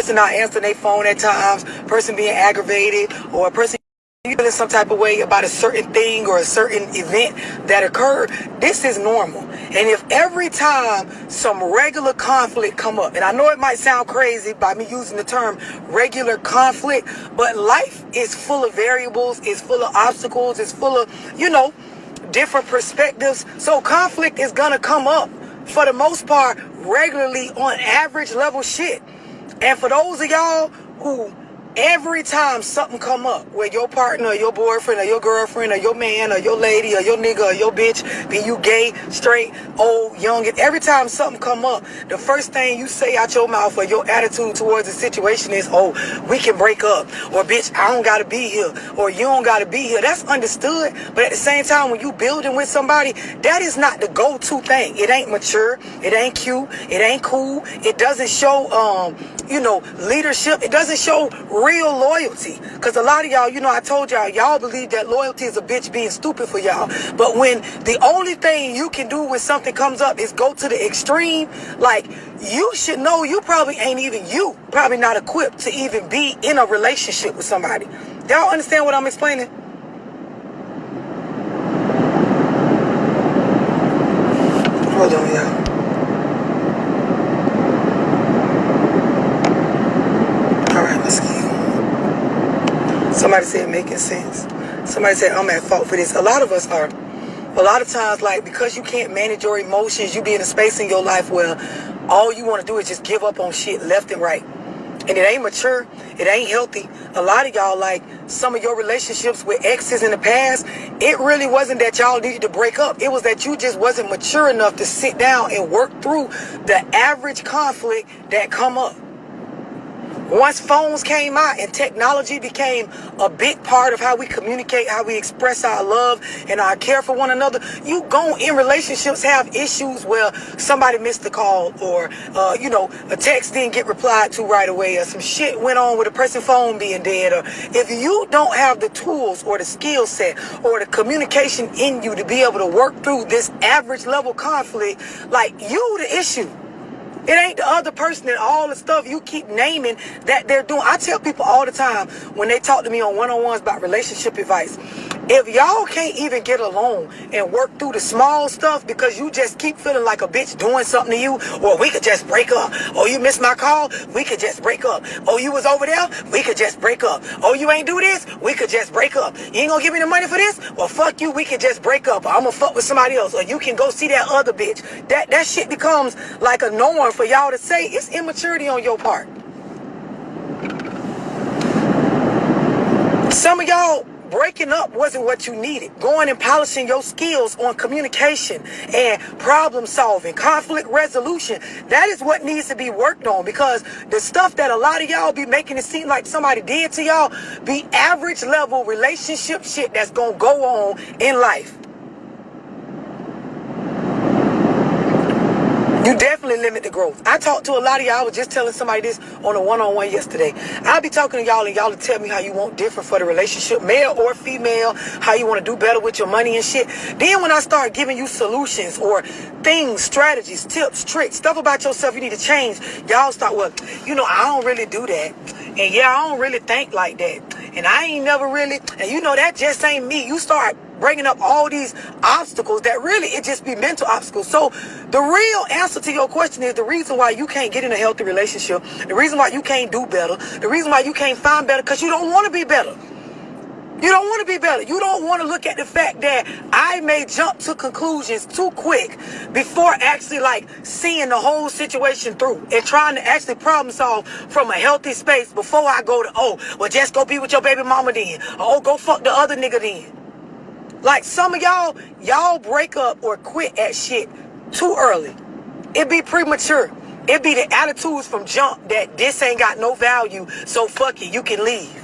person not answering their phone at times, person being aggravated, or a person feeling some type of way about a certain thing or a certain event that occurred. This is normal. And if every time some regular conflict come up, and I know it might sound crazy by me using the term regular conflict, but life is full of variables, it's full of obstacles, it's full of, different perspectives. So conflict is gonna come up for the most part regularly on average level shit. And for those of y'all who every time something come up where your partner or your boyfriend or your girlfriend or your man or your lady or your nigga or your bitch, be you gay, straight, old, young, and every time something come up, the first thing you say out your mouth or your attitude towards the situation is, oh, we can break up, or bitch, I don't gotta be here, or you don't gotta be here. That's understood, but at the same time, when you building with somebody, that is not the go-to thing. It ain't mature, it ain't cute, it ain't cool, it doesn't show leadership, it doesn't show real loyalty. Because a lot of y'all, I told y'all believe that loyalty is a bitch being stupid for y'all. But when the only thing you can do when something comes up is go to the extreme, like, you should know you probably not equipped to even be in a relationship with somebody. Y'all understand what I'm explaining? Hold on, y'all. Let's keep. Somebody said making sense. Somebody said I'm at fault for this. A lot of us are. A lot of times, like, because you can't manage your emotions, you be in a space in your life where all you want to do is just give up on shit left and right. And it ain't mature. It ain't healthy. A lot of y'all, like, some of your relationships with exes in the past, it really wasn't that y'all needed to break up. It was that you just wasn't mature enough to sit down and work through the average conflict that come up. Once phones came out and technology became a big part of how we communicate, how we express our love and our care for one another, you go in relationships have issues where somebody missed the call, or, a text didn't get replied to right away, or some shit went on with a person's phone being dead. Or if you don't have the tools or the skill set or the communication in you to be able to work through this average level conflict, like, you the issue. It ain't the other person and all the stuff you keep naming that they're doing. I tell people all the time when they talk to me on one-on-ones about relationship advice, if y'all can't even get along and work through the small stuff because you just keep feeling like a bitch doing something to you, or we could just break up. Oh, you missed my call? We could just break up. Oh, you was over there? We could just break up. Oh, you ain't do this? We could just break up. You ain't gonna give me the money for this? Well, fuck you. We could just break up. I'm gonna fuck with somebody else. Or you can go see that other bitch. That shit becomes like a norm for y'all to say. It's immaturity on your part. Some of y'all, breaking up wasn't what you needed. Going and polishing your skills on communication and problem solving, conflict resolution, that is what needs to be worked on, because the stuff that a lot of y'all be making it seem like somebody did to y'all be average level relationship shit that's gonna go on in life. You definitely limit the growth. I talked to a lot of y'all. I was just telling somebody this on a one-on-one yesterday. I'll be talking to y'all and y'all to tell me how you want different for the relationship, male or female, how you want to do better with your money and shit. Then when I start giving you solutions or things, strategies, tips, tricks, stuff about yourself you need to change, y'all start, well, I don't really do that. And yeah, I don't really think like that. And I ain't never really, and that just ain't me. You start bringing up all these obstacles that really it just be mental obstacles. So the real answer to your question is the reason why you can't get in a healthy relationship, the reason why you can't do better, the reason why you can't find better, because you don't want to be better. You don't want to be better. You don't want to look at the fact that I may jump to conclusions too quick before actually seeing the whole situation through and trying to actually problem solve from a healthy space before I go to, just go be with your baby mama then. Or, go fuck the other nigga then. Like some of y'all break up or quit at shit too early. It be premature. It be the attitudes from jump that this ain't got no value, so fuck it, you can leave.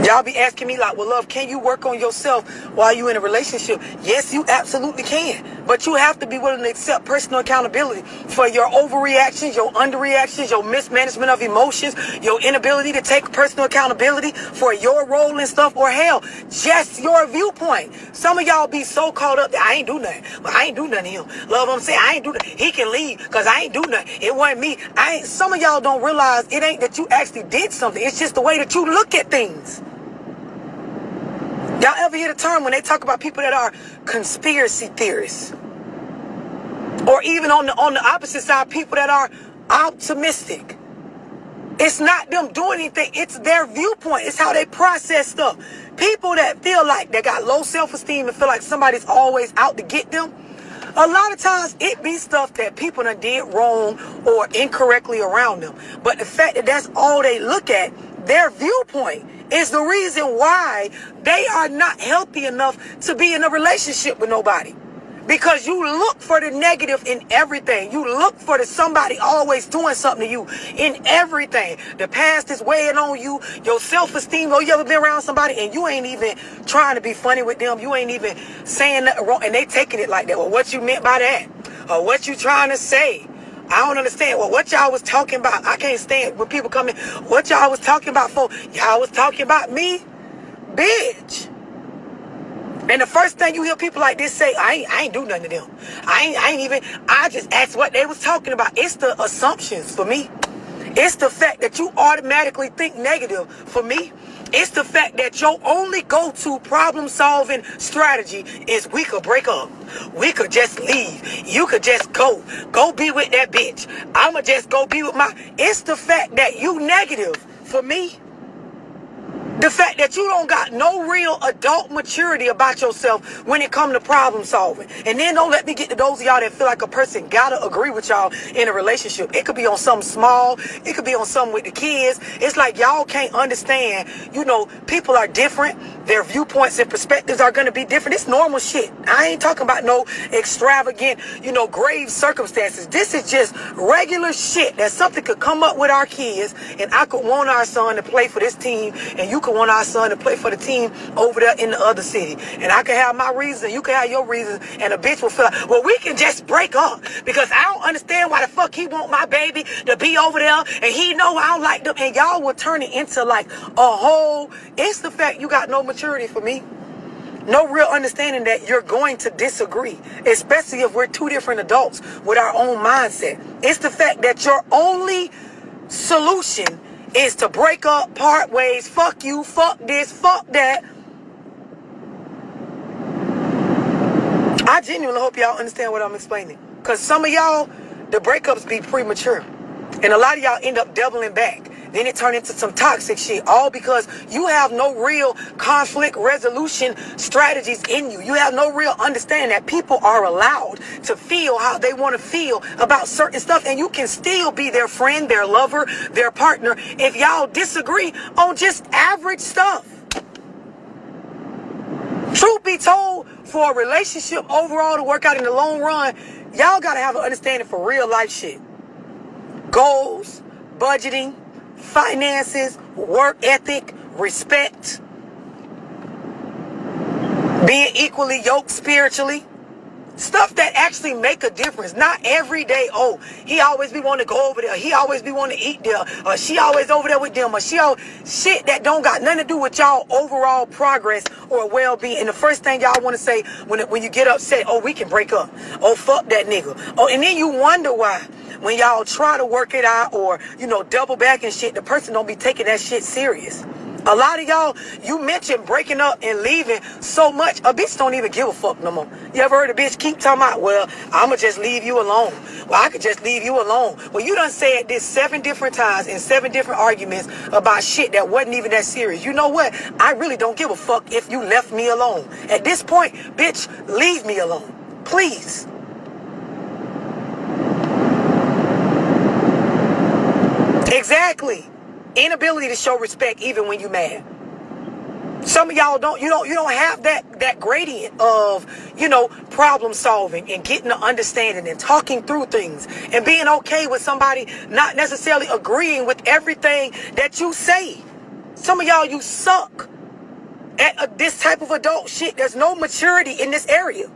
Y'all be asking me like, well, love, can you work on yourself while you in a relationship? Yes, you absolutely can. But you have to be willing to accept personal accountability for your overreactions, your underreactions, your mismanagement of emotions, your inability to take personal accountability for your role in stuff, or hell, just your viewpoint. Some of y'all be so caught up that I ain't do nothing. Well, I ain't do nothing to him. Love, I'm saying I ain't do nothing. He can leave because I ain't do nothing. It wasn't me. Some of y'all don't realize it ain't that you actually did something. It's just the way that you look at things. Y'all ever hear the term when they talk about people that are conspiracy theorists? Or even on the opposite side, people that are optimistic. It's not them doing anything. It's their viewpoint. It's how they process stuff. People that feel like they got low self-esteem and feel like somebody's always out to get them, a lot of times it be stuff that people done did wrong or incorrectly around them. But the fact that that's all they look at, their viewpoint, is the reason why they are not healthy enough to be in a relationship with nobody. Because you look for the negative in everything. You look for somebody always doing something to you in everything. The past is weighing on you. Your self-esteem. Oh, you ever been around somebody and you ain't even trying to be funny with them. You ain't even saying nothing wrong. And they taking it like that. Well, what you meant by that? Or what you trying to say? I don't understand. Well, what y'all was talking about? I can't stand when people come in. What y'all was talking about for? Y'all was talking about me? Bitch. And the first thing you hear people like this say, I ain't do nothing to them. I just asked what they was talking about. It's the assumptions for me. It's the fact that you automatically think negative for me. It's the fact that your only go-to problem-solving strategy is we could break up. We could just leave. You could just go. Go be with that bitch. I'ma just go be with my... It's the fact that you negative for me. The fact that you don't got no real adult maturity about yourself when it comes to problem solving. And then don't let me get to those of y'all that feel like a person gotta agree with y'all in a relationship. It could be on something small. It could be on something with the kids. It's like y'all can't understand, people are different. Their viewpoints and perspectives are going to be different. It's normal shit. I ain't talking about no extravagant, grave circumstances. This is just regular shit that something could come up with our kids, and I could want our son to play for this team, and you could want our son to play for the team over there in the other city. And I can have my reasons, you can have your reasons, and a bitch will feel like, well, we can just break up because I don't understand why the fuck he want my baby to be over there, and he know I don't like them. And y'all will turn it into like a whole... It's the fact you got no maturity for me. No real understanding that you're going to disagree, especially if we're two different adults with our own mindset. It's the fact that your only solution is to break up, part ways, fuck you, fuck this, fuck that. I genuinely hope y'all understand what I'm explaining. Because some of y'all, the breakups be premature. And a lot of y'all end up doubling back. Then it turned into some toxic shit. All because you have no real conflict resolution strategies in you. You have no real understanding that people are allowed to feel how they want to feel about certain stuff. And you can still be their friend, their lover, their partner if y'all disagree on just average stuff. Truth be told, for a relationship overall to work out in the long run, y'all got to have an understanding for real life shit. Goals, budgeting, finances, work ethic, respect, being equally yoked spiritually. Stuff that actually make a difference. Not every day, oh, he always be wanting to go over there. He always be wanting to eat there. Or she always over there with them. Or shit that don't got nothing to do with y'all overall progress or well-being. And the first thing y'all want to say when you get upset, oh, we can break up. Oh, fuck that nigga. Oh, and then you wonder why. When y'all try to work it out or, double back and shit, the person don't be taking that shit serious. A lot of y'all, you mentioned breaking up and leaving so much, a bitch don't even give a fuck no more. You ever heard a bitch keep talking about, well, I'ma just leave you alone. Well, I could just leave you alone. Well, you done said this 7 different times in 7 different arguments about shit that wasn't even that serious. You know what? I really don't give a fuck if you left me alone. At this point, bitch, leave me alone. Please. Exactly. Inability to show respect even when you mad. Some of y'all don't have that gradient of, problem solving and getting to understanding and talking through things and being okay with somebody not necessarily agreeing with everything that you say. Some of y'all, you suck at this type of adult shit. There's no maturity in this area.